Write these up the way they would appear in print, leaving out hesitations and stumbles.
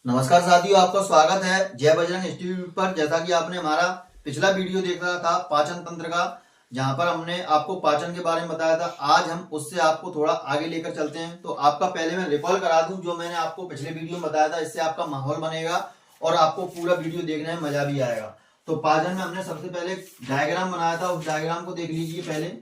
नमस्कार साथियों, आपका स्वागत है जय बजरंग इंस्टीट्यूट पर। जैसा कि आपने हमारा पिछला वीडियो देखा था पाचन तंत्र का, जहां पर हमने आपको पाचन के बारे में बताया था। आज हम उससे आपको थोड़ा आगे लेकर चलते हैं। तो आपका पहले मैं रिकॉल करा दूं जो मैंने आपको पिछले वीडियो में बताया था। इससे आपका माहौल बनेगा और आपको पूरा वीडियो देखने में मजा भी आएगा। तो पाचन में हमने सबसे पहले डायग्राम बनाया था, उस डायग्राम को देख लीजिए पहले।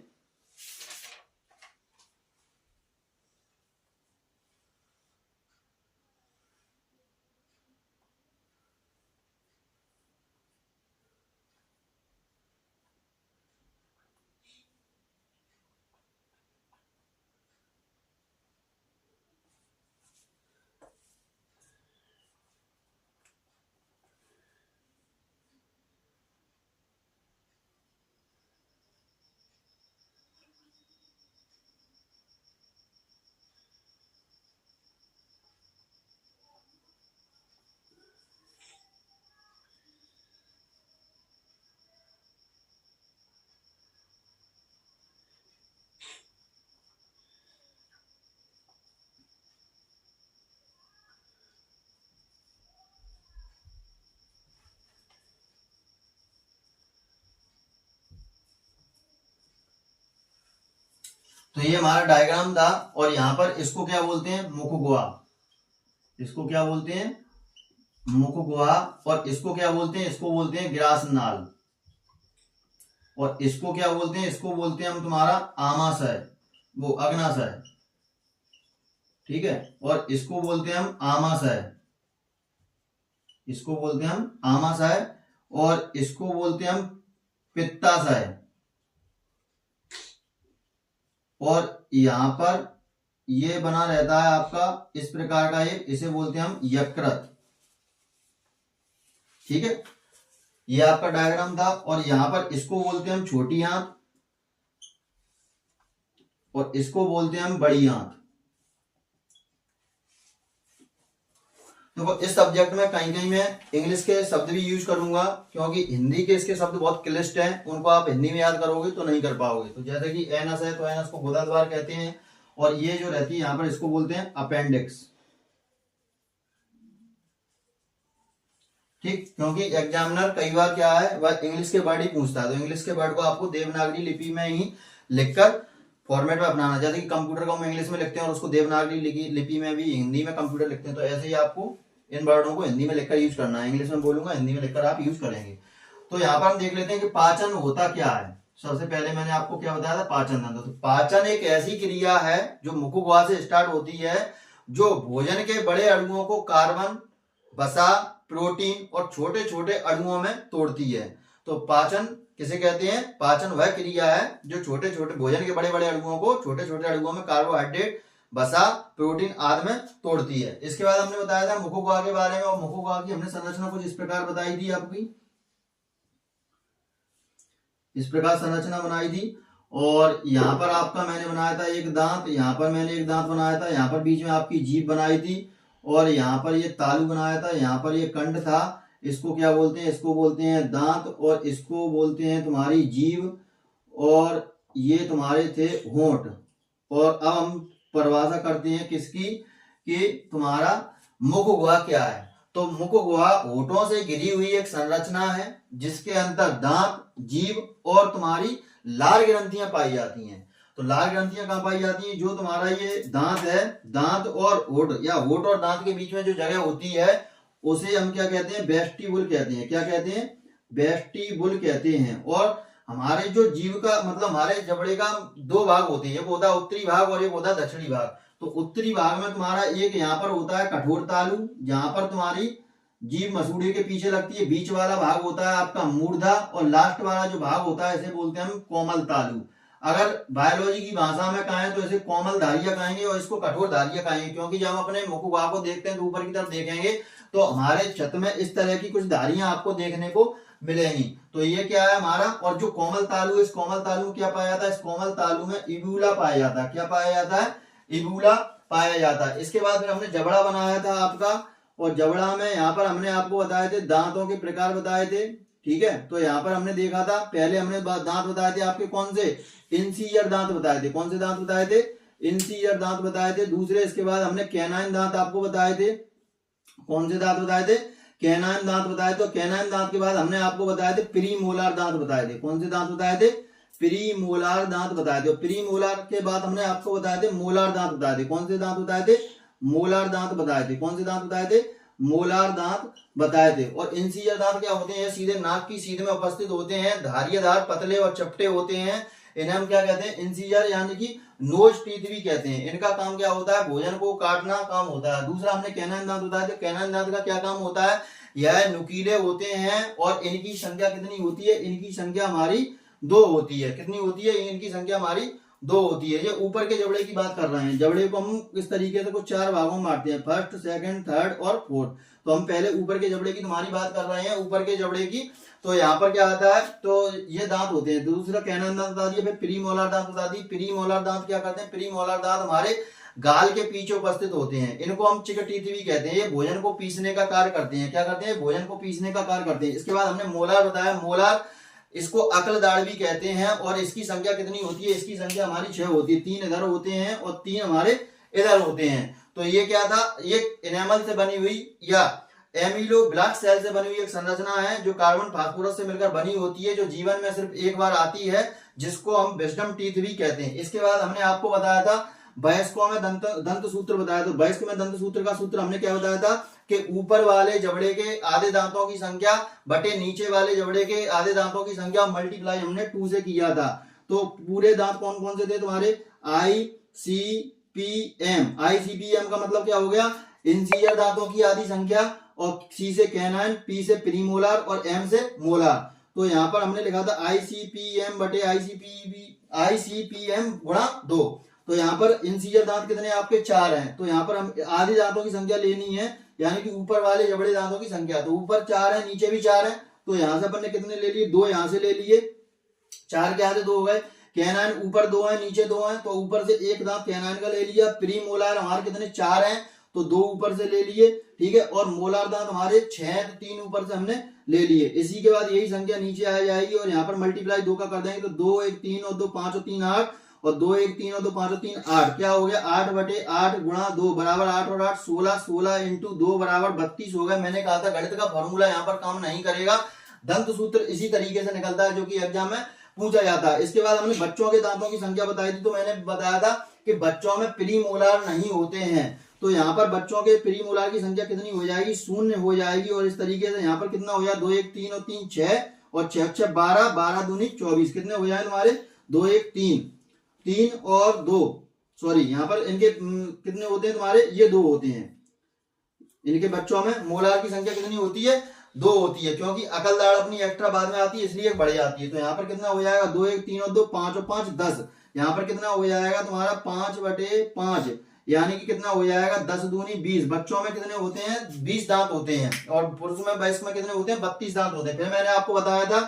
तो ये हमारा डायग्राम था और यहाँ पर इसको क्या बोलते हैं, मुख गुहा। इसको क्या बोलते हैं, मुख गुहा। और इसको क्या बोलते हैं, इसको बोलते हैं ग्रास नाल। और इसको क्या बोलते हैं, इसको बोलते हैं हम तुम्हारा आमाशय, वो अग्नाशय। ठीक है। और इसको बोलते हैं हम आमाशय, इसको बोलते हैं हम आमाशय। और इसको बोलते हैं हम पित्ताशय। और यहां पर ये बना रहता है आपका इस प्रकार का एक, इसे बोलते हैं हम यकृत। ठीक है, ये आपका डायग्राम था। और यहां पर इसको बोलते हैं हम छोटी आंत और इसको बोलते हैं हम बड़ी आंत। तो इस सब्जेक्ट में कहीं कहीं मैं इंग्लिश के शब्द भी यूज करूंगा, क्योंकि हिंदी के इसके शब्द बहुत क्लिष्ट हैं। उनको आप हिंदी में याद करोगे तो नहीं कर पाओगे। तो जैसे कि एनस है तो एनस को गुदाद्वार कहते हैं। और ये जो रहती है यहाँ पर, इसको बोलते हैं अपेंडिक्स। ठीक, क्योंकि एग्जामिनर कई बार क्या है, वह इंग्लिश के वर्ड ही पूछता है। तो इंग्लिश के वर्ड को आपको देवनागरी लिपि में ही लिखकर फॉर्मेट में अपनाना। जैसे कि कंप्यूटर को हम इंग्लिश में लिखते हैं और उसको देवनागरी लिपि में भी हिंदी में कंप्यूटर लिखते हैं, तो ऐसे ही आपको इन वर्डों को हिंदी में लिखकर यूज करना है। इंग्लिश में बोलूंगा, हिंदी में लिखकर आप यूज करेंगे। तो यहाँ पर हम देख लेते हैं कि पाचन होता क्या है। सबसे पहले मैंने आपको क्या बताया था, पाचन तंत्र। तो पाचन एक ऐसी क्रिया है जो मुख गुहा से स्टार्ट होती है, जो भोजन के बड़े अणुओं को कार्बन, वसा, प्रोटीन और छोटे छोटे अणुओं में तोड़ती है। तो पाचन किसे कहते हैं, पाचन वह क्रिया है जो छोटे छोटे भोजन के बड़े बड़े अणुओं को छोटे छोटे अणुओं में कार्बोहाइड्रेट, वसा, प्रोटीन आदि में तोड़ती है। इसके बाद हमने बताया था मुख गुहा के बारे में। और मुख गुहा की हमने संरचना कुछ इस प्रकार बताई थी आपकी, इस प्रकार संरचना बनाई थी। और यहाँ पर आपका मैंने बनाया था एक दांत, यहाँ पर मैंने एक दांत बनाया था, यहाँ पर बीच में आपकी जीभ बनाई थी, और यहाँ पर ये तालु बनाया था, यहाँ पर ये कंठ था। इसको क्या बोलते हैं, इसको बोलते हैं दांत, और इसको बोलते हैं तुम्हारी जीभ, और ये तुम्हारे थे होंठ। और अब हम परिभाषा करते हैं किसकी, कि तुम्हारा मुख गुहा क्या है। तो मुख गुहा होठों से घिरी हुई एक संरचना है, जिसके अंदर दांत, जीभ और तुम्हारी लार ग्रंथियां पाई जाती हैं। तो लार ग्रंथियां कहाँ पाई जाती हैं, जो तुम्हारा ये दांत है, दांत और होठ या होठ और दांत के बीच में जो जगह होती है, उसे हम क्या कहते हैं, वेस्टिबुल कहते हैं। क्या कहते हैं, वेस्टिबुल कहते हैं। और हमारे जो जीव का मतलब हमारे जबड़े का दो भाग होते हैं, एक होता है उत्तरी भाग और एक होता है दक्षिणी भाग। तो उत्तरी भाग में तुम्हारा एक यहाँ पर होता है कठोर तालु, जहां पर तुम्हारी जीभ मसूड़े के पीछे लगती है। बीच वाला भाग होता है आपका मूर्धा, और लास्ट वाला जो भाग होता है इसे बोलते हैं हम कोमल तालु। अगर बायोलॉजी की भाषा में कहें तो इसे कोमल धारिया कहेंगे और इसको कठोर धारिया कहेंगे, क्योंकि जब हम अपने मुख गुहा को देखते हैं तो ऊपर की तरफ देखेंगे तो हमारे छत में इस तरह की कुछ धारियां आपको देखने को मिलेंगी। तो ये क्या है हमारा। और जो कोमल तालु, इस कोमल तालु में क्या पाया जाता है, इस कोमल तालु में इबूला पाया जाता है। क्या पाया जाता है, इबूला पाया जाता है। इसके बाद फिर हमने जबड़ा बनाया था आपका, और जबड़ा में यहाँ पर हमने आपको बताए थे दांतों के प्रकार बताए थे। ठीक है, तो यहाँ पर हमने देखा था, पहले हमने दांत बताए थे आपके कौन से, इंसीयर दांत बताए थे। कौन से दांत बताए थे, इंसीयर दांत बताए थे। दूसरे इसके बाद हमने कैनाइन दांत आपको बताए थे। कौन से दांत बताए थे? कैनाइन दांत बताए। तो कैनाइन दांत के बाद हमने आपको बताए थे प्रीमोलार दांत बताए थे। कौन से दांत बताए थे? प्रीमोलार दांत बताए थे। प्रीमोलार के बाद हमने आपको बताए थे मोलार दांत बताए थे। कौन से दांत बताए थे? मोलार दांत बताए थे। कौन से दांत बताए थे? मोलार दांत बताए थे। और इंसीजर दांत क्या होते हैं? सीधे नाक की सीध में उपस्थित होते हैं, धारियाधार, पतले और चपटे होते हैं। इन्हें हम क्या कहते हैं? इंसीजर यानी कि नोज टीथ भी कहते हैं। इनका काम क्या होता है? भोजन को काटना काम होता है। दूसरा हमने कैनाइन दांत बताया था। कैनाइन दांत का क्या काम होता है? यह नुकीले होते हैं और इनकी संख्या कितनी होती है? इनकी संख्या हमारी 2 होती है। कितनी होती है? इनकी संख्या हमारी 2 होती है। ये ऊपर के जबड़े की बात कर रहे हैं। जबड़े को हम इस तरीके से कुछ 4 भागों में बांटते हैं, फर्स्ट, सेकंड, थर्ड और फोर्थ। तो हम पहले ऊपर के जबड़े की तुम्हारी बात कर रहे हैं, ऊपर के जबड़े की। तो यहाँ पर क्या आता है? तो ये दांत होते हैं। दूसरा कैनाइन दांत बता दिया, फिर प्रीमोलार दांत बता दी। प्रीमोलार दांत क्या करते हैं? प्रीमोलार दांत हमारे गाल के पीछे उपस्थित होते हैं। इनको हम चिक टीथ भी कहते हैं। ये भोजन को पीसने का कार्य करते हैं। क्या करते हैं? भोजन को पीसने का कार्य करते हैं। इसके बाद हमने मोलार बताया। मोलार, इसको अकल दाढ़ भी कहते हैं। और इसकी संख्या कितनी होती है? इसकी संख्या हमारी 6 होती है। 3 इधर होते हैं और 3 हमारे इधर होते हैं। तो ये क्या था? ये एनामल से बनी हुई या एमिलोब्लास्ट सेल से बनी हुई एक संरचना है जो कार्बन फास्फोरस से मिलकर बनी होती है, जो जीवन में सिर्फ एक बार आती है, जिसको हम विजडम टीथ भी कहते हैं। इसके बाद हमने आपको बताया था वयस्कों में दंत सूत्र बताया। तो वयस्क में दंत सूत्र का सूत्र हमने क्या बताया था? कि ऊपर वाले जबड़े के आधे दांतों की संख्या बटे नीचे वाले जबड़े के आधे दांतों की संख्या मल्टीप्लाई हमने 2 से किया था। तो पूरे दांत कौन कौन से थे तुम्हारे? ICPM। ICPM का मतलब क्या हो गया? इंसीजर दांतों की आधी संख्या, और C से कैनाइन, P से प्रीमोलार और M से मोलार। तो यहाँ पर हमने लिखा था ICPM बटे ICPM गुणा 2। तो यहाँ पर इंसीजर दांत कितने आपके? 4 हैं। तो यहाँ पर हम आधे दांतों की संख्या लेनी है, यानी कि ऊपर वाले जबड़े दांतों की संख्या। तो ऊपर 4 है, नीचे भी 4 है। तो यहाँ से अपन ने कितने ले लिए? 2 यहाँ से ले लिए। 4 के आधे 2 हो गए। कैनाइन ऊपर 2 है, नीचे 2 है। तो ऊपर से एक दांत कैनाइन का ले लिया। प्रीमोलार हमारे कितने? 4 हैं, तो 2 ऊपर से ले लिए। ठीक है। और मोलार दांत हमारे 6 हैं, तो 3 ऊपर से हमने ले लिए। इसी के बाद यही संख्या नीचे आ जाएगी और यहाँ पर मल्टीप्लाई 2 का कर देंगे। तो 2 1 3 और 2 5 और 3 8, और 2 1 3 और 2 5 और 3 8। क्या हो गया? 8 बटे 8 गुणा 2 बराबर 8 और 8 16। 16 इंटू 2 बराबर 32 हो गया। मैंने कहा था गणित का फॉर्मूला यहाँ पर काम नहीं करेगा। दंत सूत्र इसी तरीके से निकलता है जो कि एग्जाम में पूछा जाता है। इसके बाद हमने बच्चों के दांतों की संख्या बताई थी। तो मैंने बताया था कि बच्चों में प्रीमोलार नहीं होते हैं। तो यहाँ पर बच्चों के प्रीमोलार की संख्या कितनी हो जाएगी? 0 हो जाएगी। और इस तरीके से यहाँ पर कितना हो जाए? 2 1 3 और 3 6 और 6 6 12, 12 दूनी 24। कितने हो जाए तुम्हारे? 2 1 3, 3 और 2, सॉरी यहाँ पर इनके कितने होते हैं तुम्हारे? ये 2 होते हैं। इनके बच्चों में मोलार की संख्या कितनी होती है? 2 होती है, क्योंकि अकल दाढ़ अपनी एक्स्ट्रा बाद में आती है, इसलिए बढ़ जाती है। तो यहाँ पर कितना हो जाएगा? 2 1 3 और 2 5 और 5 10। यहाँ पर कितना हो जाएगा तुम्हारा? 5 बटे 5, यानी कि कितना हो जाएगा? 10 दूनी 20। बच्चों में कितने होते हैं? 20 दांत होते हैं। और पुरुष में, वयस्क में कितने होते हैं? 32 दांत होते हैं। फिर मैंने आपको बताया था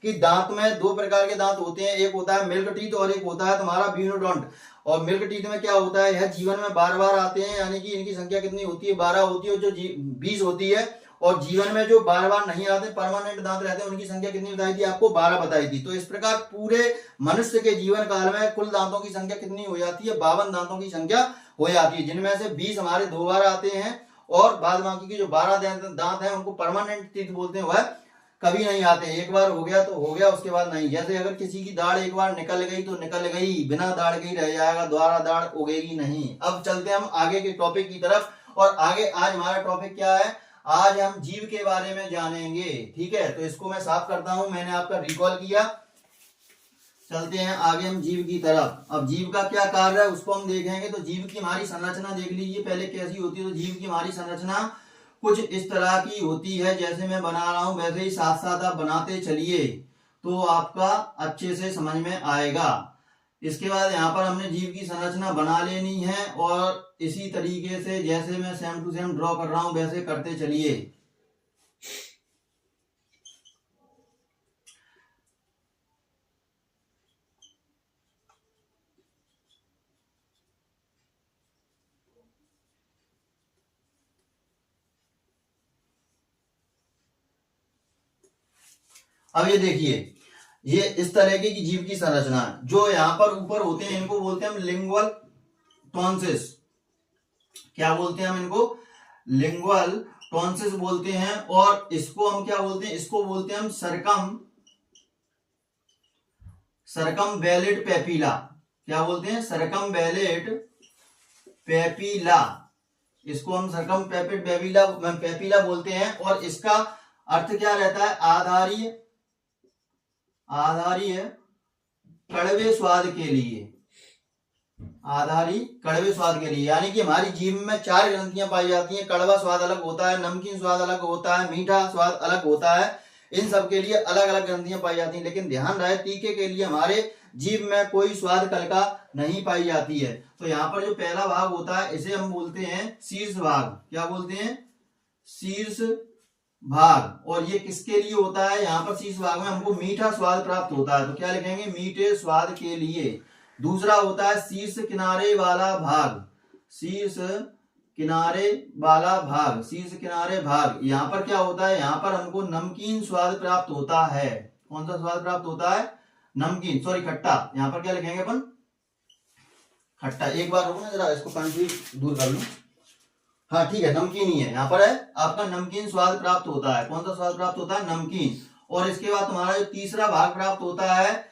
कि दांत में 2 प्रकार के दांत होते हैं। एक होता है मिल्क टीथ और एक होता है तुम्हारा ब्यूनोडोंट। और मिल्क टीथ में क्या होता है? यह जीवन में बार बार आते हैं, यानी कि इनकी संख्या कितनी होती है? 12 होती है, जो 20 होती है। और जीवन में जो बार बार नहीं आते, परमानेंट दांत रहते हैं, उनकी संख्या कितनी बताई थी आपको? 12 बताई थी। तो इस प्रकार पूरे मनुष्य के जीवन काल में कुल दांतों की संख्या कितनी हो जाती है? 52 दांतों की संख्या हो जाती है, जिनमें से 20 हमारे 2 बार आते हैं और बाद बाकी की जो 12 दांत हैं उनको परमानेंट टीथ बोलते हैं, वह कभी नहीं आते। एक बार हो गया तो हो गया, उसके बाद नहीं। जैसे अगर किसी की दाढ़ एक बार निकल गई तो निकल गई, बिना दाढ़ के ही रह जाएगा, दोबारा दाढ़ उगेगी नहीं। अब चलते हम आगे के टॉपिक की तरफ। और आगे आज हमारा टॉपिक क्या है? आज हम जीव के बारे में जानेंगे। ठीक है, तो इसको मैं साफ करता हूं, मैंने आपका रिकॉल किया। चलते हैं आगे हम जीव की तरफ। अब जीव का क्या कार्य है उसको हम देखेंगे। तो जीव की हमारी संरचना देख लीजिए पहले कैसी होती है। तो जीव की हमारी संरचना कुछ इस तरह की होती है, जैसे मैं बना रहा हूं वैसे ही साथ साथ आप बनाते चलिए तो आपका अच्छे से समझ में आएगा। इसके बाद यहाँ पर हमने जीव की संरचना बना लेनी है और इसी तरीके से जैसे मैं सेम टू सेम ड्रॉ कर रहा हूं वैसे करते चलिए। अब ये देखिए, ये इस तरह की जीव की संरचना है। जो यहाँ पर ऊपर होते हैं इनको बोलते हैं हम लिंगुअल टॉन्सिस। क्या बोलते हैं हम इनको? लिंगुअल टॉन्सिस बोलते हैं। और इसको हम क्या बोलते हैं, इसको बोलते हैं हम सरकमवैलेट पेपिला। क्या बोलते हैं, सरकमवैलेट पेपिला, इसको हम सरकमवैलेट पेपिला बोलते हैं। और इसका अर्थ क्या रहता है, आधारीय कड़वे स्वाद के लिए, आधारी कड़वे स्वाद के लिए। यानी कि हमारी जीभ में 4 ग्रंथियां पाई जाती हैं। कड़वा स्वाद अलग होता है, नमकीन स्वाद अलग होता है, मीठा स्वाद अलग होता है। इन सब के लिए अलग अलग ग्रंथियां पाई जाती हैं। लेकिन ध्यान रहे, तीखे के लिए हमारे जीभ में कोई स्वाद कलिका नहीं पाई जाती है। तो यहाँ पर जो पहला भाग होता है इसे हम बोलते हैं शीर्ष भाग। क्या बोलते हैं, शीर्ष भाग। और ये किसके लिए होता है, यहाँ पर शीर्ष भाग में हमको मीठा स्वाद प्राप्त होता है। तो क्या लिखेंगे, मीठे स्वाद के लिए। दूसरा होता है शीर्ष किनारे वाला भाग, शीर्ष किनारे वाला भाग, शीर्ष किनारे भाग। यहाँ पर क्या होता है, यहाँ पर हमको नमकीन स्वाद प्राप्त होता है। कौन सा स्वाद प्राप्त होता है, नमकीन, सॉरी खट्टा। यहाँ पर क्या लिखेंगे अपन, खट्टा। एक बार रुको ना जरा, इसको कंफ्यूज दूर कर लूं। हाँ ठीक है, नमकीन ही है। यहाँ पर है आपका नमकीन स्वाद प्राप्त होता है। कौन सा स्वाद प्राप्त होता है, नमकीन। और इसके बाद तुम्हारा जो तीसरा भाग प्राप्त होता है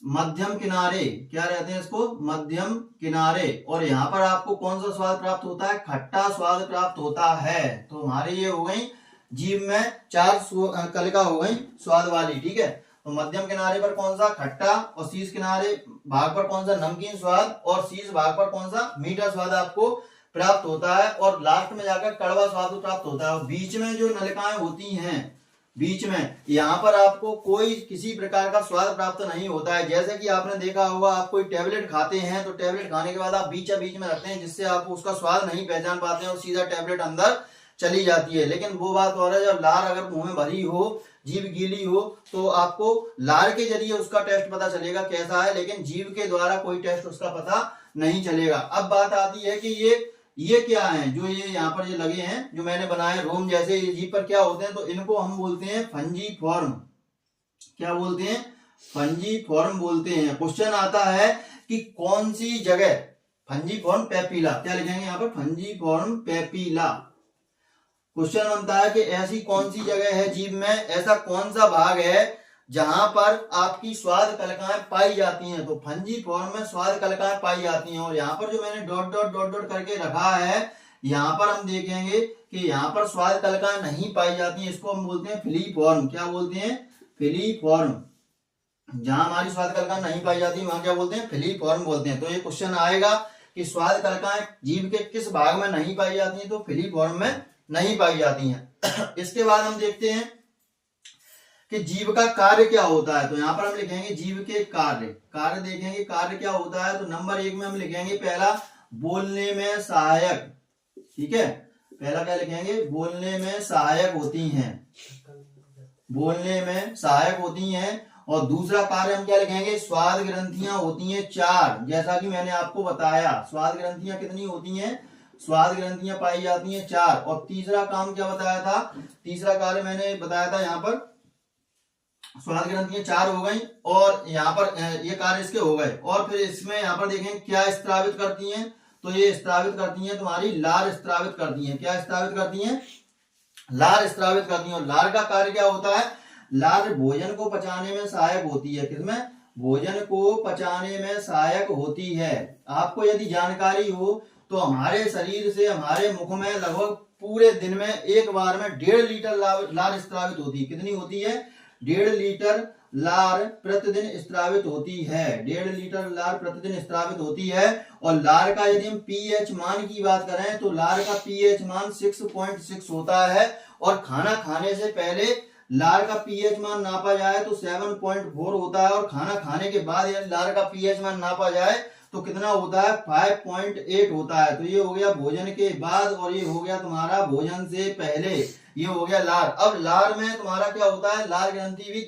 मध्यम किनारे। क्या रहते हैं इसको, मध्यम किनारे। और यहाँ पर आपको कौन सा स्वाद प्राप्त होता है, खट्टा स्वाद प्राप्त होता है। तो हमारे ये हो गई जीभ में 4 कलिका हो गई स्वाद वाली, ठीक है। तो मध्यम किनारे पर कौन सा, खट्टा। और शीर्ष किनारे भाग पर कौन सा, नमकीन स्वाद। और शीर्ष भाग पर कौन सा, मीठा स्वाद आपको प्राप्त होता है। और लास्ट में जाकर कड़वा स्वाद प्राप्त होता है। और बीच में जो नलिकाएं होती हैं, बीच में यहाँ पर आपको कोई किसी प्रकार का स्वाद प्राप्त नहीं होता है। जैसे कि आपने देखा होगा, आप कोई टेबलेट खाते हैं तो टेबलेट खाने के बाद आप बीच में रखते हैं, जिससे आप उसका स्वाद नहीं पहचान पाते हैं और सीधा टेबलेट अंदर चली जाती है। लेकिन वो बात और है, जब लार अगर मुंह में भरी हो, जीभ गीली हो, तो आपको लार के जरिए उसका टेस्ट पता चलेगा कैसा है, लेकिन जीभ के द्वारा कोई टेस्ट उसका पता नहीं चलेगा। अब बात आती है कि ये क्या है, जो ये यहाँ पर ये लगे हैं, जो मैंने बनाए रोम जैसे, ये जीभ पर क्या होते हैं, तो इनको हम बोलते हैं फंजीफॉर्म। क्या बोलते हैं, फंजीफॉर्म बोलते हैं। क्वेश्चन आता है कि कौन सी जगह, फंजीफॉर्म पेपिला। क्या लिखेंगे यहाँ पर, फंजीफॉर्म पेपिला। क्वेश्चन बनता है कि ऐसी कौन सी जगह है जीभ में, ऐसा कौन सा भाग है जहां पर आपकी स्वाद कलिकाएं पाई जाती हैं। तो फंजीफॉर्म में स्वाद कलिकाएं पाई जाती हैं। और यहाँ पर जो मैंने डॉट डॉट डॉट डॉट करके रखा है, यहाँ पर हम देखेंगे कि यहाँ पर स्वाद कलिकाएं नहीं पाई जाती हैं। इसको हम बोलते हैं फिलीफॉर्म। क्या बोलते हैं, फिलीफॉर्म। जहां हमारी स्वाद कलिकाएं नहीं पाई जाती वहां क्या बोलते हैं, फिलीफॉर्म बोलते हैं। तो ये क्वेश्चन आएगा कि स्वाद कलिकाएं जीभ के किस भाग में नहीं पाई जाती है, तो फिलीफॉर्म में नहीं पाई जाती हैं। इसके बाद हम देखते हैं कि जीभ का कार्य क्या होता है। तो यहाँ पर हम लिखेंगे जीभ के कार्य देखेंगे, कार्य क्या होता है। तो नंबर 1 में हम लिखेंगे पहला, बोलने में सहायक। ठीक है, पहला क्या लिखेंगे, बोलने में सहायक होती हैं, बोलने में सहायक होती हैं। और दूसरा कार्य हम क्या लिखेंगे, स्वाद ग्रंथियां होती हैं 4। जैसा कि मैंने आपको बताया, स्वाद ग्रंथियां कितनी होती हैं, स्वाद ग्रंथियां पाई जाती हैं 4। और तीसरा काम क्या बताया था, तीसरा कार्य मैंने बताया था, यहाँ पर स्वाद ग्रंथियां 4 हो गई। और यहाँ पर ये कार्य इसके हो गए। और फिर इसमें यहाँ पर देखें क्या स्त्रावित करती हैं, तो ये स्त्रावित करती हैं तुम्हारी लार स्त्रावित करती हैं। क्या स्त्रावित करती हैं, लार स्त्रावित करती हैं। और लार का कार्य क्या होता है, लार भोजन को पचाने में सहायक होती है। किसमें, भोजन को पचाने में सहायक होती है। आपको यदि जानकारी हो तो हमारे शरीर से हमारे मुख में लगभग पूरे दिन में एक बार में 1.5 लीटर लार स्त्रावित होती है। कितनी होती है, 1.5 लीटर लार प्रतिदिन स्त्रावित होती है। 1.5 लीटर लार प्रतिदिन स्त्रावित होती है। और लार का यदि हम पीएच मान की बात करें तो लार का पीएच मान 6.6 होता है। और खाना खाने से पहले लार का पीएच मान नापा जाए तो 7.4 होता है। और खाना खाने के बाद यदि लार का पीएच मान नापा जाए तो कितना होता है, 5.8 होता है। तो ये हो गया भोजन के बाद, और ये हो गया तुम्हारा भोजन से पहले, ये हो गया लार। अब लार में तुम्हारा क्या होता है, लार ग्रंथि भी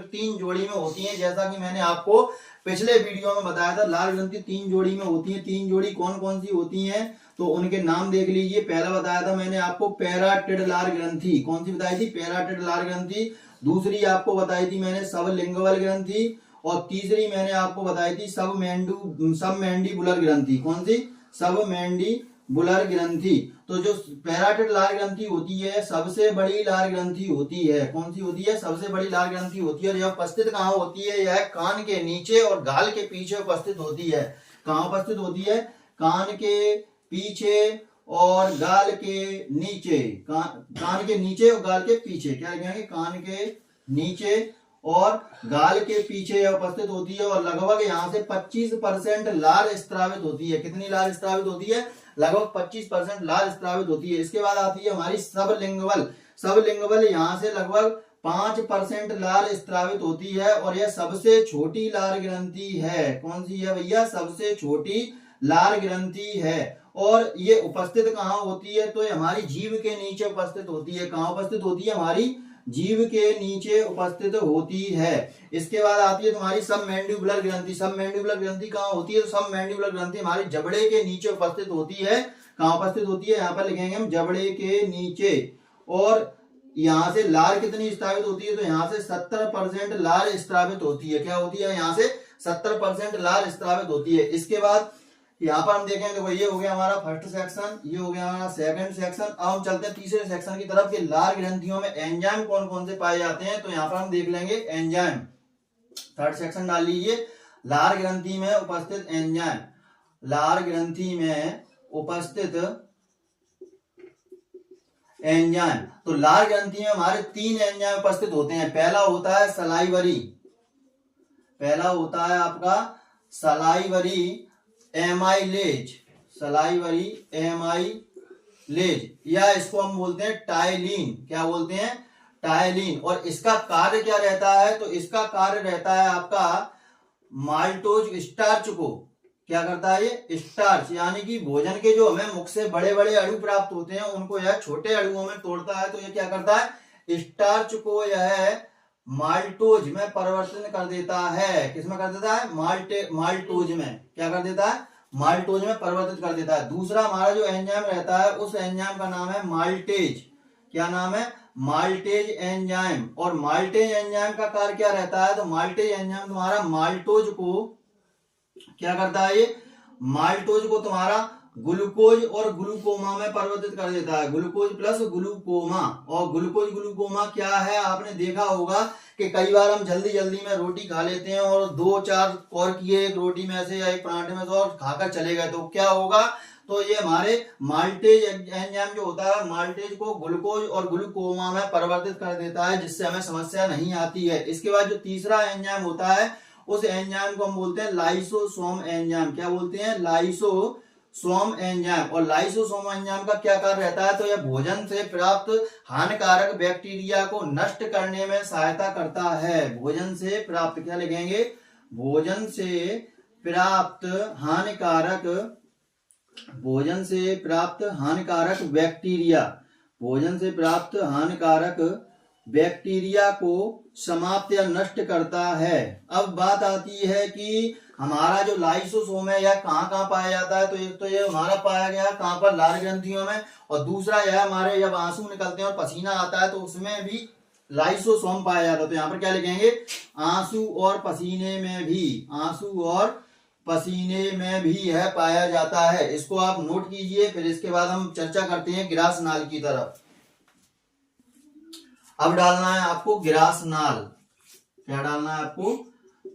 3 जोड़ी में होती है। जैसा कि मैंने आपको पिछले वीडियो में बताया था, लार ग्रंथि 3 जोड़ी में होती है। 3 जोड़ी कौन कौन सी होती हैं, तो उनके नाम देख लीजिए। पहला बताया था मैंने आपको पैराटिड लार ग्रंथि, कौन सी बताई थी, पैराटिड लार ग्रंथि। दूसरी आपको बताई थी मैंने सबलिंगुअल ग्रंथि। और तीसरी मैंने आपको बताई थी सबमैंडिबुलर ग्रंथि। कौन सी, सबमैंडिबुलर बुलर ग्रंथि। तो जो पैराटिड लार ग्रंथि होती है सबसे बड़ी लार ग्रंथि होती है। कौन सी होती है? सबसे बड़ी लार ग्रंथि होती है। और यह उपस्थित कहाँ होती है? यह कान के नीचे और गाल के पीछे उपस्थित होती है। कहाँ उपस्थित होती है? कान के पीछे और गाल के नीचे। कान के नीचे और गाल के पीछे। क्या लिखेंगे? कान के नीचे और गाल के पीछे उपस्थित होती है। और लगभग यहाँ से 25% लार स्त्रावित होती है। कितनी लार स्त्रावित होती है? लगभग 25% लार स्त्रावित होती है। इसके बाद आती है हमारी सबलिंगुअल। सबलिंगुअल यहाँ से लगभग 5% लार स्त्रावित होती है। और यह सबसे छोटी लार ग्रंथि है। कौन सी है भैया? सबसे छोटी लार ग्रंथि है। और ये उपस्थित कहाँ होती है? तो ये हमारी जीभ के नीचे उपस्थित होती है। कहाँ उपस्थित होती है? हमारी जीभ के नीचे उपस्थित होती है। इसके बाद आती है तुम्हारी सब मैंडिबुलर ग्रंथि। सब मैंडिबुलर ग्रंथि कहाँ होती है? तो सब मैंडिबुलर ग्रंथि हमारी जबड़े के नीचे उपस्थित होती है। कहाँ उपस्थित होती है? यहाँ पर लिखेंगे हम जबड़े के नीचे। और यहाँ से लार कितनी स्त्रावित होती है? तो यहाँ से 70% लार स्त्रावित होती है। क्या होती है? यहाँ से 70% लार स्त्रावित होती है। इसके बाद यहाँ पर हम देखें तो ये हो गया हमारा फर्स्ट सेक्शन, ये हो गया हमारा सेकंड सेक्शन। अब हम चलते हैं तीसरे सेक्शन की तरफ कि लार ग्रंथियों में एंजाइम कौन कौन से पाए जाते हैं। तो यहाँ पर हम देख लेंगे एंजाइम। थर्ड सेक्शन डाल लीजिए, लार ग्रंथि में उपस्थित एंजाइम। लार ग्रंथि में उपस्थित एंजाइम। तो लार ग्रंथि में हमारे 3 एंजाइम उपस्थित होते हैं। पहला होता है सलाइवरी। पहला होता है आपका सलाइवरी एमाइलेज। सलाइवरी एमाइलेज, या इसको हम बोलते हैं टाइलिन। क्या बोलते हैं? टाइलिन। और इसका कार्य क्या रहता है? तो इसका कार्य रहता है आपका माल्टोज स्टार्च को क्या करता है? ये स्टार्च यानी कि भोजन के जो हमें मुख से बड़े बड़े अणु प्राप्त होते हैं उनको यह छोटे अणुओं में तोड़ता है। तो ये क्या करता है? स्टार्च को यह माल्टोज में परिवर्तन कर देता है। किसमें कर देता है? माल्टोज में। क्या कर देता है? माल्टोज में परिवर्तित कर देता है। दूसरा हमारा जो एंजाइम रहता है उस एंजाइम का नाम है माल्टेज। क्या नाम है? Maltase enzyme. और माल्टेज एंजाइम का कार्य क्या रहता है? तो माल्टेज एंजाइम तुम्हारा माल्टोज को क्या करता है? ये माल्टोज को तुम्हारा ग्लूकोज और ग्लूकोमा में परिवर्तित कर देता है। Glucose plus glaucoma. और ग्लूकोज ग्लूकोमा क्या है? आपने देखा होगा कि कई बार हम जल्दी जल्दी में रोटी खा लेते हैं और 2-4 कौर किए एक रोटी में से या एक पराठे में से और खाकर चले गए, तो क्या होगा? तो ये हमारे माल्टेज एंजाइम जो होता है माल्टेज को ग्लूकोज और ग्लूकोमा में परिवर्तित कर देता है, जिससे हमें समस्या नहीं आती है। इसके बाद जो तीसरा एंजाइम होता है उस एंजाइम को हम बोलते हैं लाइसोसोम एंजाइम। क्या बोलते हैं? Lysosome enzyme. और लाइसोसोम एंजाइम का क्या कार्य रहता है? तो यह भोजन से प्राप्त हानिकारक बैक्टीरिया को नष्ट करने में सहायता करता है। भोजन से प्राप्त, क्या लिखेंगे? भोजन से प्राप्त हानिकारक, भोजन से प्राप्त हानिकारक बैक्टीरिया, भोजन से प्राप्त हानिकारक बैक्टीरिया को समाप्त या नष्ट करता है। अब बात आती है कि हमारा जो लाइसोसोम है यह कहाँ कहाँ पाया जाता है? तो एक तो ये हमारा पाया गया कहाँ पर? लार ग्रंथियों में। और दूसरा यह हमारे जब आंसू निकलते हैं और पसीना आता है तो उसमें भी लाइसोसोम पाया जाता है। तो यहाँ पर क्या लिखेंगे? आंसू और पसीने में भी, आंसू और पसीने में भी यह पाया जाता है। इसको आप नोट कीजिए। फिर इसके बाद हम चर्चा करते हैं गिरास नाल की तरफ। अब डालना है आपको गिरास नाल। क्या डालना है आपको?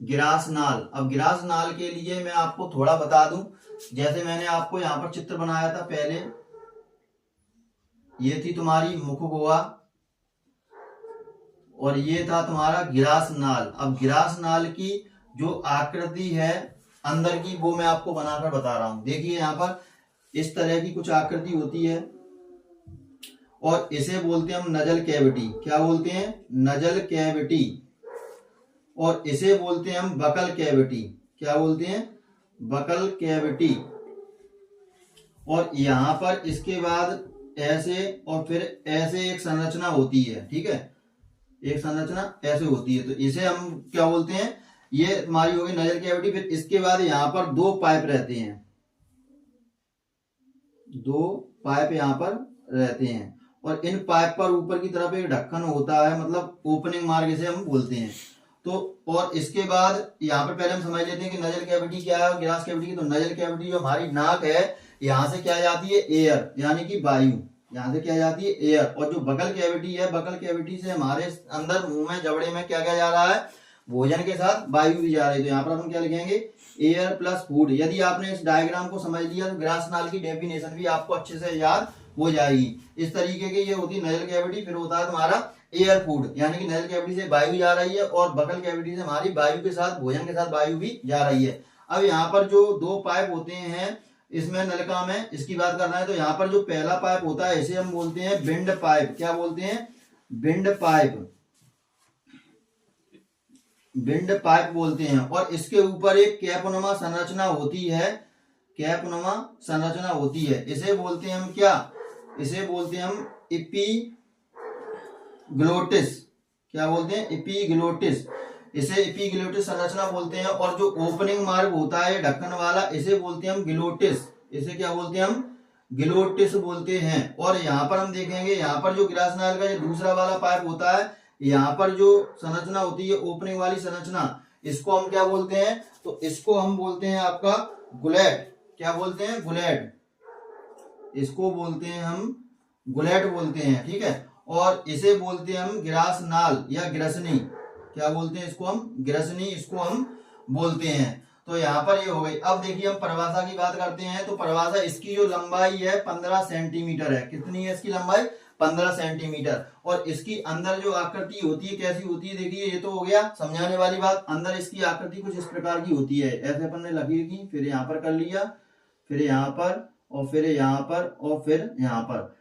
गिरास नाल। अब गिरास नाल के लिए मैं आपको थोड़ा बता दूं, जैसे मैंने आपको यहाँ पर चित्र बनाया था पहले, ये थी तुम्हारी मुख गुहा और ये था तुम्हारा गिरास नाल। अब गिरास नाल की जो आकृति है अंदर की वो मैं आपको बनाकर बता रहा हूं। देखिए यहाँ पर इस तरह की कुछ आकृति होती है और इसे बोलते हैं हम नजल कैविटी। क्या बोलते हैं? Nasal cavity. और इसे बोलते हैं हम बकल कैविटी। क्या बोलते हैं? Buccal cavity. और यहाँ पर इसके बाद ऐसे और फिर ऐसे एक संरचना होती है। ठीक है, एक संरचना ऐसे होती है, तो इसे हम क्या बोलते हैं? ये हमारी होगी नजल कैविटी। फिर इसके बाद यहाँ पर 2 पाइप रहते हैं, 2 पाइप यहाँ पर रहते हैं और इन पाइप पर ऊपर की तरफ एक ढक्कन होता है, मतलब ओपनिंग मार्ग से हम बोलते हैं। तो और इसके बाद यहाँ पर पहले हम समझ लेते हैं कि नजल कैविटी क्या है और गिरास कैविटी की। तो नजल कैविटी जो हमारी नाक है यहाँ से क्या जाती है एयर यानी कि वायु, यहाँ से क्या जाती है एयर, और जो बगल कैविटी है बगल कैविटी से हमारे अंदर मुंह में जबड़े में क्या क्या जा रहा है, भोजन के साथ वायु भी जा रही है। तो यहाँ पर हम क्या लिखेंगे एयर प्लस फूड। यदि आपने इस डायग्राम को समझ लिया तो ग्रास नाल की डेफिनेशन भी आपको अच्छे से याद हो जाएगी। इस तरीके की ये होती है नजल कैविटी, फिर होता है तुम्हारा एयर फूड यानी कि नजल कैविटी से वायु जा रही है और बगल कैविटी से हमारी वायु के साथ भोजन के साथ वायु भी जा रही है। अब यहाँ पर जो दो पाइप होते हैं इसमें नलिका में, इसकी बात करना है तो यहाँ पर जो पहला पाइप होता है इसे हम बोलते हैं बिंड पाइप। क्या बोलते हैं, बिंड पाइप, बिंड पाइप बोलते हैं। और इसके ऊपर एक कैपनुमा संरचना होती है, कैपनुमा संरचना होती है। इसे बोलते हैं हम क्या, इसे बोलते हैं हम एपीग्लोटिस। क्या बोलते हैं, एपीग्लोटिस। इसे एपीग्लोटिस संरचना बोलते हैं। और जो ओपनिंग मार्ग होता है ढक्कन वाला इसे बोलते हैं हम ग्लोटिस। इसे क्या बोलते हैं हम, ग्लोटिस बोलते हैं। और यहाँ पर हम देखेंगे यहाँ पर जो ग्रासनाल का जो दूसरा वाला पाइप होता है, यहाँ पर जो संरचना होती है ओपनिंग वाली संरचना, इसको हम क्या बोलते हैं, तो इसको हम बोलते हैं आपका गुलेट। क्या बोलते हैं, गुलेट। इसको बोलते हैं हम गुलेट बोलते हैं, ठीक है। और इसे बोलते हैं हम ग्रासनाल या ग्रसनी। क्या बोलते हैं इसको हम, ग्रसनी इसको हम बोलते हैं। तो यहाँ पर ये हो गई। अब देखिए हम परिभाषा की बात करते हैं। तो परिभाषा, इसकी जो लंबाई है 15 सेंटीमीटर है। कितनी है इसकी लंबाई, 15 सेंटीमीटर। और इसकी अंदर जो आकृति होती है कैसी होती है, देखिए ये तो हो गया समझाने वाली बात। अंदर इसकी आकृति कुछ इस प्रकार की होती है, ऐसे अपन ने लकीर की, फिर यहाँ पर कर लिया, फिर यहाँ पर, और फिर यहाँ पर, और फिर यहाँ पर।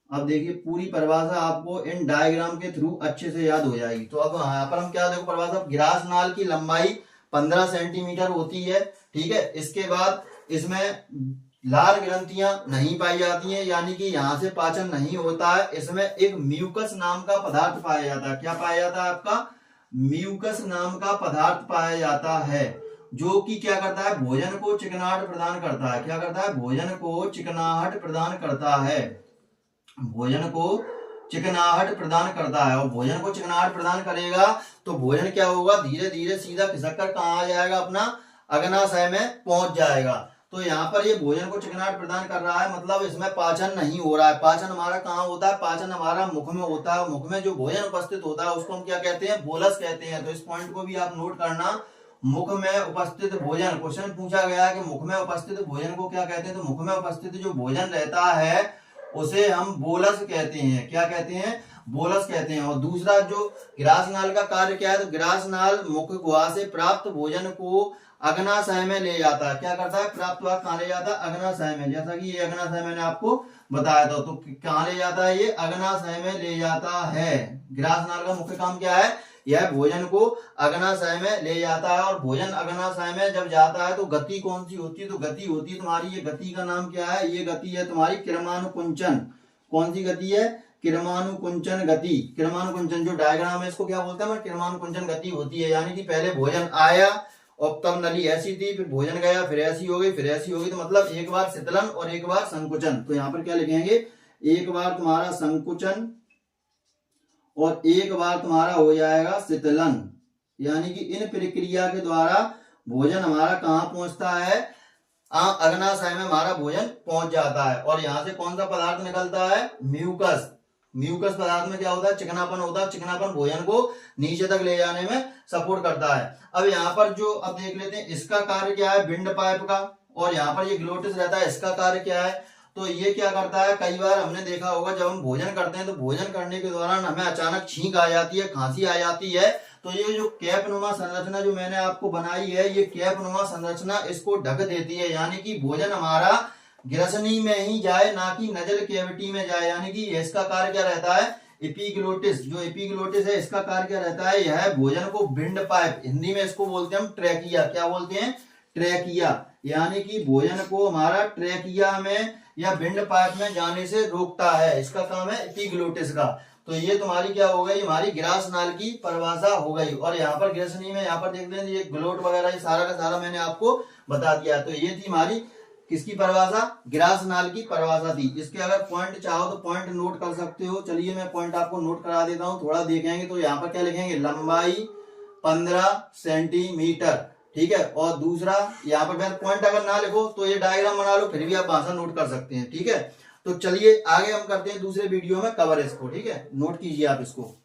अब देखिए पूरी परिभाषा आपको इन डायग्राम के थ्रू अच्छे से याद हो जाएगी। तो अब यहाँ पर हम क्या देखो परिभाषा, ग्रासनाल की लंबाई 15 सेंटीमीटर होती है, ठीक है। इसके बाद इसमें लाल ग्रंथियां नहीं पाई जाती हैं, यानी कि यहाँ से पाचन नहीं होता है। इसमें एक म्यूकस नाम का पदार्थ पाया जाता है। क्या पाया जाता है आपका, म्यूकस नाम का पदार्थ पाया जाता है, जो कि क्या करता है, भोजन को चिकनाहट प्रदान करता है। क्या करता है, भोजन को चिकनाहट प्रदान करता है, भोजन को चिकनाहट प्रदान करता है। और भोजन को चिकनाहट प्रदान करेगा तो भोजन क्या होगा, धीरे धीरे सीधा खिसक कर कहाँ आ जाएगा, अपना अग्नाशय में पहुंच जाएगा। तो यहाँ पर ये भोजन को चिकनाहट प्रदान कर रहा है, मतलब इसमें पाचन नहीं हो रहा है। पाचन हमारा कहाँ होता है, पाचन हमारा मुख में होता है। मुख में जो भोजन उपस्थित होता है उसको हम क्या कहते हैं, बोलस कहते हैं। तो इस पॉइंट को भी आप नोट करना, मुख में उपस्थित भोजन। क्वेश्चन पूछा गया है कि मुख में उपस्थित भोजन को क्या कहते हैं, तो मुख में उपस्थित जो भोजन रहता है उसे हम बोलस कहते हैं। क्या कहते हैं, बोलस कहते हैं। और दूसरा जो ग्रासनाल का कार्य क्या है, तो ग्रासनाल मुख गुहा से प्राप्त भोजन को अग्नाशय में ले जाता है। क्या करता है, प्राप्त हुआ कहाँ ले जाता है, अग्नाशय में। जैसा कि ये अग्नाशय मैंने आपको बताया था। तो कहाँ ले जाता है, ये अग्नाशय में ले जाता है। ग्रासनाल का मुख्य काम क्या है, यह भोजन को अग्नाशय में ले जाता है। और भोजन अग्नाशय में जब जाता है तो गति कौन सी होती है, तो गति होती है तुम्हारी, ये गति का नाम क्या है, ये गति है तुम्हारी किरमानुकुंचन। कौन सी गति है, किरमानुकुंचन गति। किरमानुकुंचन जो डायग्राम है इसको क्या बोलते हैं, किरमानुकुंचन गति होती है। यानी कि पहले भोजन आया और तब नली ऐसी थी, फिर भोजन गया, फिर ऐसी हो गई, फिर ऐसी हो गई। तो मतलब एक बार शीतलन और एक बार संकुचन। तो यहाँ पर क्या लिखेंगे, एक बार तुम्हारा संकुचन और एक बार तुम्हारा हो जाएगा शीतलन। यानी कि इन प्रक्रिया के द्वारा भोजन हमारा कहाँ पहुंचता है, अग्नाशय में हमारा भोजन पहुंच जाता है। और यहाँ से कौन सा पदार्थ निकलता है, म्यूकस। म्यूकस पदार्थ में क्या होता है, चिकनापन होता है। चिकनापन भोजन को नीचे तक ले जाने में सपोर्ट करता है। अब यहाँ पर जो अब देख लेते हैं इसका कार्य क्या है, बिंड पाइप का। और यहाँ पर ये ग्लोटिस रहता है, इसका कार्य क्या है, तो ये क्या करता है, कई बार हमने देखा होगा जब हम भोजन करते हैं तो भोजन करने के दौरान हमें अचानक छींक आ जाती है, खांसी आ जाती है। तो ये जो कैपनुमा संरचना जो मैंने आपको बनाई है, ये कैपनुमा संरचना इसको ढक देती है। यानी कि भोजन हमारा ग्रसनी में ही जाए, ना कि नजल कैविटी में जाए। यानी कि इसका कार्य क्या रहता है, एपीग्लोटिस। जो एपीग्लोटिस है इसका कार्य क्या रहता है, यह भोजन को बिंड पाइप, हिंदी में इसको बोलते हैं हम ट्रैकिया। क्या बोलते हैं, ट्रैकिया। यानी कि भोजन को हमारा ट्रैकिया में या बिंड पाइप में जाने से रोकता है। इसका काम है एपीग्लोटिस का। तो ये तुम्हारी क्या हो गई, हमारी ग्रासनाल की परिभाषा हो गई। और यहाँ पर ग्रसनी में यहाँ पर देख लें, ये ग्लोट वगैरह ये सारा का सारा मैंने आपको बता दिया। तो ये थी हमारी किसकी परिभाषा, ग्रासनाल की परिभाषा थी। इसके अगर पॉइंट चाहो तो पॉइंट नोट कर सकते हो। चलिए मैं पॉइंट आपको नोट करा देता हूँ, थोड़ा देखेंगे। तो यहाँ पर क्या लिखेंगे, लंबाई 15 सेंटीमीटर, ठीक है। और दूसरा यहाँ पर मैं पॉइंट अगर ना लिखो तो ये डायग्राम बना लो, फिर भी आप भाषा नोट कर सकते हैं। ठीक है, तो चलिए आगे हम करते हैं दूसरे वीडियो में कवर इसको। ठीक है, नोट कीजिए आप इसको।